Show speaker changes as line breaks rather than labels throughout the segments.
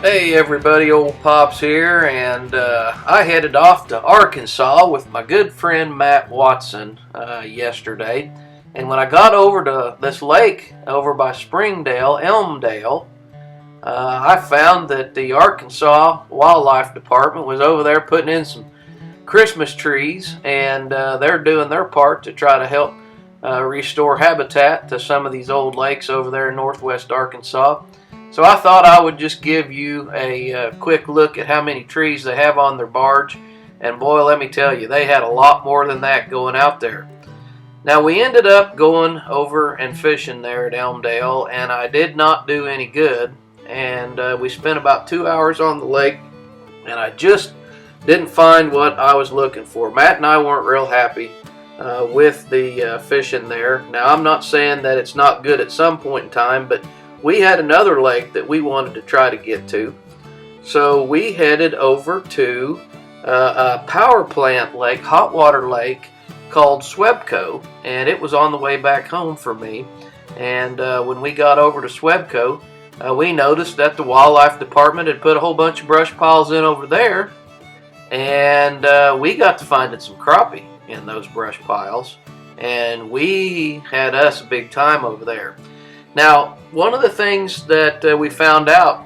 Hey everybody, Ole Pops here, and I headed off to Arkansas with my good friend Matt Watson yesterday. And when I got over to this lake over by Springdale, Elmdale, I found that the Arkansas Wildlife Department was over there putting in some Christmas trees, and they're doing their part to try to help restore habitat to some of these old lakes over there in northwest Arkansas. So I thought I would just give you a quick look at how many trees they have on their barge. And boy, let me tell you, they had a lot more than that going out there. Now we ended up going over and fishing there at Elmdale, and I did not do any good. And we spent about 2 hours on the lake, and I just didn't find what I was looking for. Matt and I weren't real happy with the fishing there. Now I'm not saying that it's not good at some point in time, but we had another lake that we wanted to try to get to. So we headed over to a power plant lake, hot water lake, called SWEPCO, and it was on the way back home for me. And when we got over to SWEPCO, we noticed that the wildlife department had put a whole bunch of brush piles in over there, and we got to finding some crappie in those brush piles, and we had us a big time over there. Now, one of the things that we found out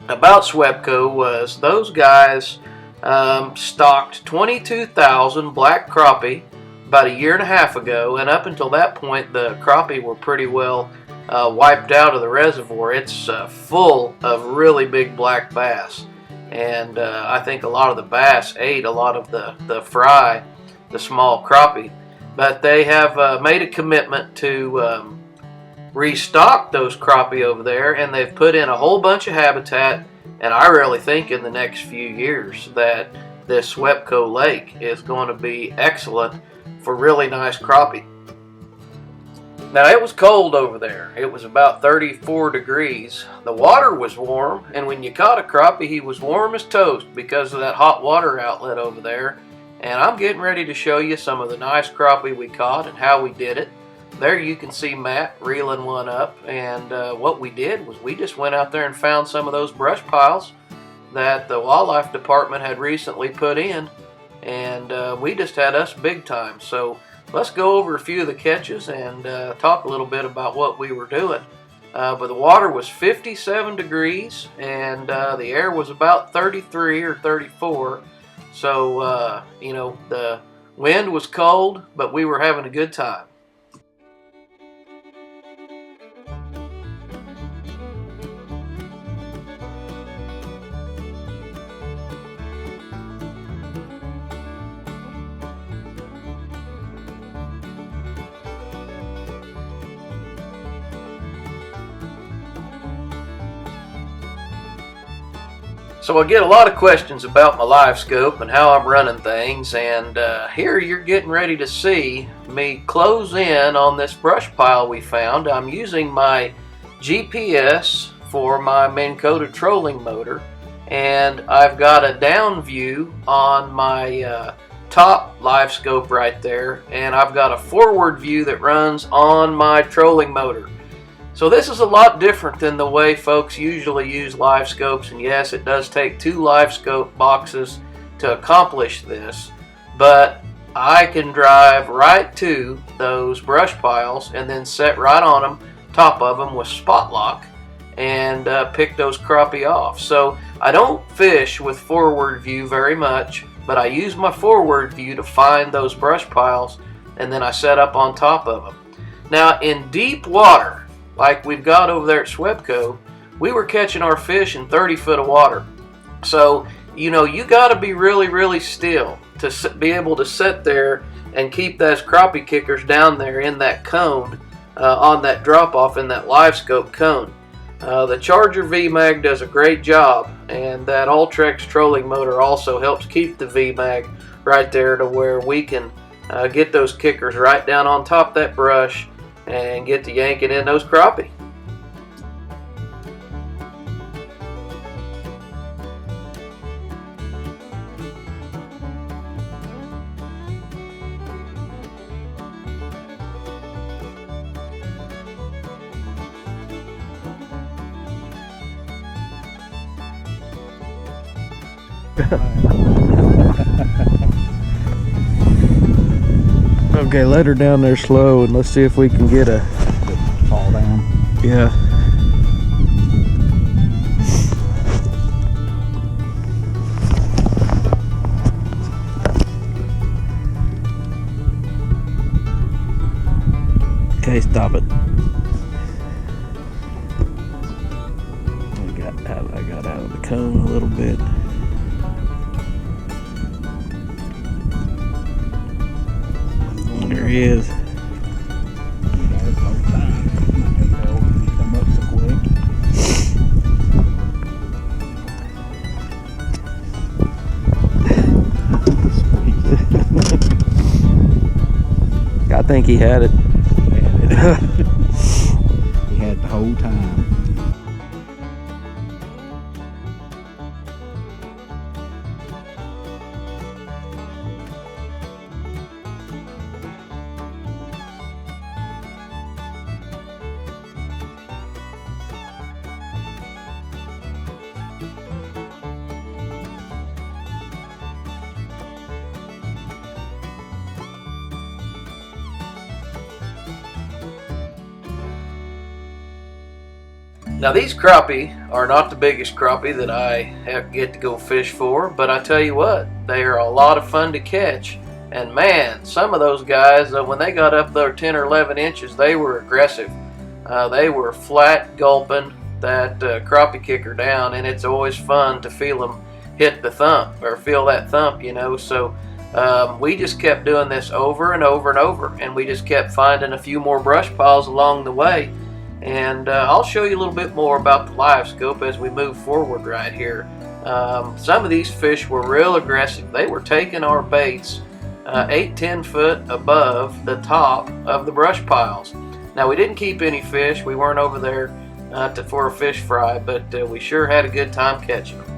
about SWEPCO was those guys stocked 22,000 black crappie about a year and a half ago, and up until that point the crappie were pretty well wiped out of the reservoir. It's full of really big black bass, and I think a lot of the bass ate a lot of the fry, the small crappie. But they have made a commitment to restock those crappie over there, and they've put in a whole bunch of habitat, and I really think in the next few years that this SWEPCO lake is going to be excellent for really nice crappie. Now it was cold over there. It was about 34 degrees. The water was warm, and when you caught a crappie, he was warm as toast because of that hot water outlet over there. And I'm getting ready to show you some of the nice crappie we caught and how we did it. There you can see Matt reeling one up, and what we did was we just went out there and found some of those brush piles that the wildlife department had recently put in, and we just had us big time. So let's go over a few of the catches and talk a little bit about what we were doing. But the water was 57 degrees, and the air was about 33 or 34. So, you know, the wind was cold, but we were having a good time. So I get a lot of questions about my Livescope and how I'm running things, and here you're getting ready to see me close in on this brush pile we found. I'm using my GPS for my Minn Kota trolling motor, and I've got a down view on my top Livescope right there, and I've got a forward view that runs on my trolling motor. So this is a lot different than the way folks usually use Livescopes, and yes, it does take 2 Livescope boxes to accomplish this, but I can drive right to those brush piles and then set right on them, top of them with spot lock, and pick those crappie off. So I don't fish with forward view very much, but I use my forward view to find those brush piles, and then I set up on top of them. Now in deep water, like we've got over there at SWEPCO, we were catching our fish in 30 foot of water. So, you know, you got to be really, really still to be able to sit there and keep those crappie kickers down there in that cone, on that drop off in that Livescope cone. The Charger VMAG does a great job, and that Ultrex trolling motor also helps keep the VMAG right there to where we can get those kickers right down on top of that brush and get to yanking in those crappie. Okay, let her down there slow and let's see if we can get a
fall down.
Yeah. Okay, stop it. I got out of the cone a little bit. There he is. I think he had it.
He had the whole time.
Now these crappie are not the biggest crappie that I get to go fish for, but I tell you what, they are a lot of fun to catch. And man, some of those guys, when they got up there 10 or 11 inches, they were aggressive. They were flat gulping that crappie kicker down, and it's always fun to feel them hit the thump, or feel that thump, you know. So we just kept doing this over and over and over, and we just kept finding a few more brush piles along the way. And I'll show you a little bit more about the Livescope as we move forward right here. Some of these fish were real aggressive. They were taking our baits 8-10 foot above the top of the brush piles. Now we didn't keep any fish. We weren't over there for a fish fry, but we sure had a good time catching them.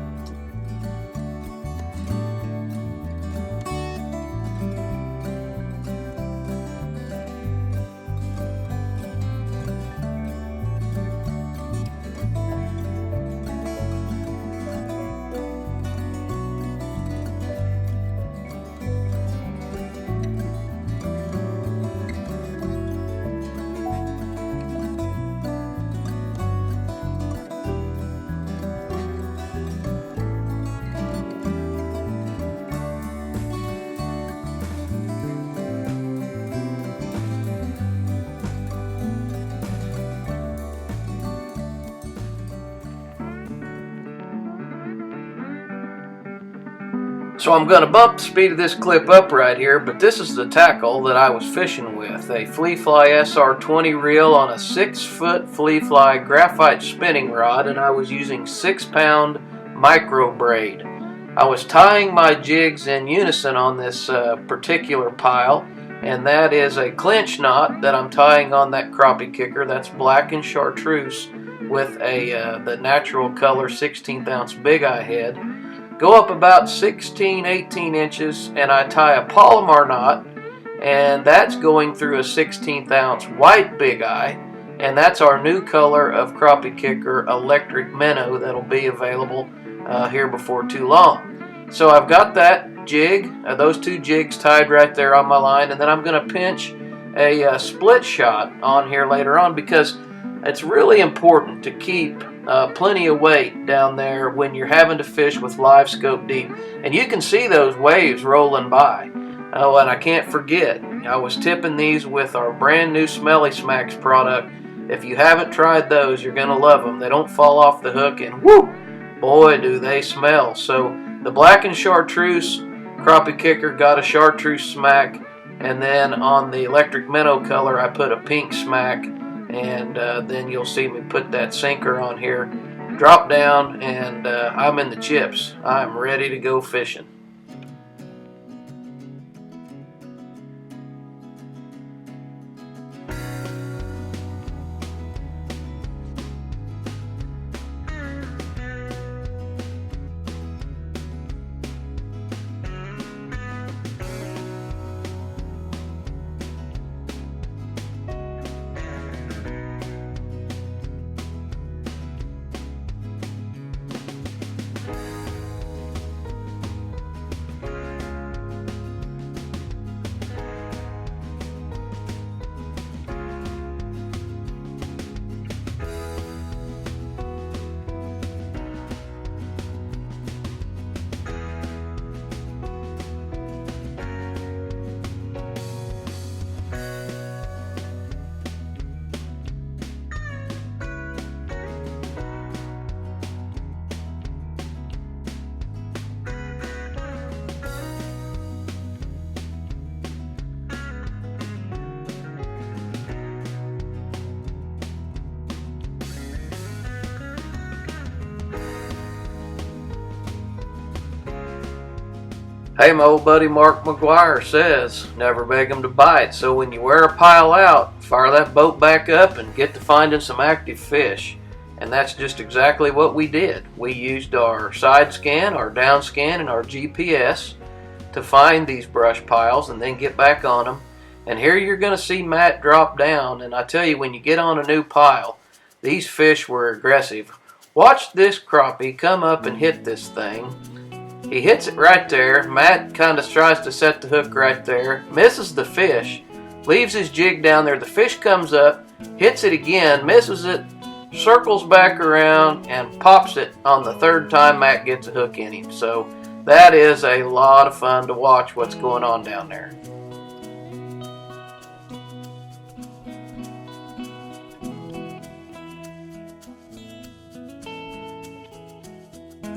So I'm going to bump the speed of this clip up right here, but this is the tackle that I was fishing with. A Flea Fly SR20 reel on a 6-foot Flea Fly graphite spinning rod, and I was using 6-pound micro braid. I was tying my jigs in unison on this particular pile, and that is a clinch knot that I'm tying on that crappie kicker. That's black and chartreuse with the natural color 16th ounce big eye head. Go up about 16-18 inches, and I tie a Palomar knot, and that's going through a 16th ounce white big eye, and that's our new color of crappie kicker electric minnow that'll be available here before too long. So I've got that jig, those two jigs tied right there on my line, and then I'm going to pinch a split shot on here later on, because it's really important to keep plenty of weight down there when you're having to fish with Livescope deep. And you can see those waves rolling by. Oh, and I can't forget, I was tipping these with our brand new Smelly Smacks product. If you haven't tried those, you're going to love them. They don't fall off the hook, and whoo, boy do they smell. So the black and chartreuse crappie kicker got a chartreuse smack, and then on the electric minnow color I put a pink smack. And then you'll see me put that sinker on here, drop down, and I'm in the chips. I'm ready to go fishing. Hey, my old buddy Mark McGuire says, never beg them to bite. So when you wear a pile out, fire that boat back up and get to finding some active fish. And that's just exactly what we did. We used our side scan, our down scan, and our GPS to find these brush piles and then get back on them. And here you're going to see Matt drop down. And I tell you, when you get on a new pile, these fish were aggressive. Watch this crappie come up and hit this thing. He hits it right there. Matt kind of tries to set the hook right there, misses the fish, leaves his jig down there. The fish comes up, hits it again, misses it, circles back around, and pops it on the third time Matt gets a hook in him. So that is a lot of fun to watch what's going on down there.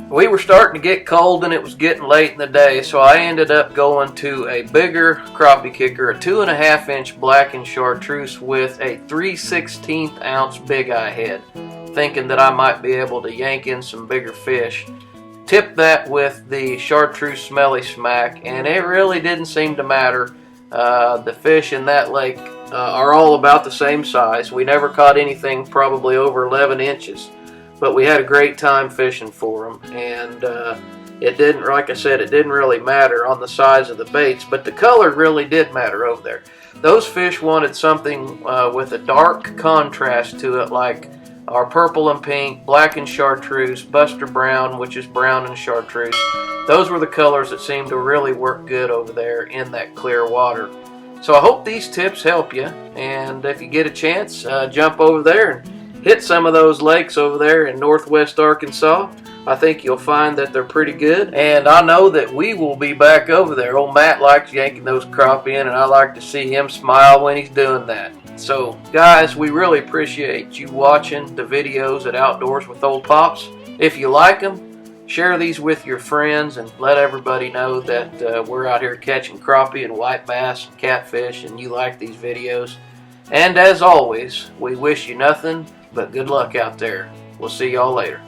We were starting to get cold and it was getting late in the day, so I ended up going to a bigger crappie kicker, a 2.5 inch black and chartreuse with a 3/16 ounce big eye head, thinking that I might be able to yank in some bigger fish. Tipped that with the chartreuse smelly smack, and it really didn't seem to matter. The fish in that lake are all about the same size. We never caught anything probably over 11 inches. But we had a great time fishing for them, and it didn't, like I said, it didn't really matter on the size of the baits, but the color really did matter over there. Those fish wanted something with a dark contrast to it, like our purple and pink, black and chartreuse, buster brown, which is brown and chartreuse. Those were the colors that seemed to really work good over there in that clear water. So I hope these tips help you, and if you get a chance, jump over there and hit some of those lakes over there in northwest Arkansas. I think you'll find that they're pretty good, and I know that we will be back over there. Old Matt likes yanking those crappie in, and I like to see him smile when he's doing that. So guys, we really appreciate you watching the videos at Outdoors with Old Pops. If you like them, share these with your friends and let everybody know that we're out here catching crappie and white bass and catfish, and you like these videos. And as always, we wish you nothing but good luck out there. We'll see y'all later.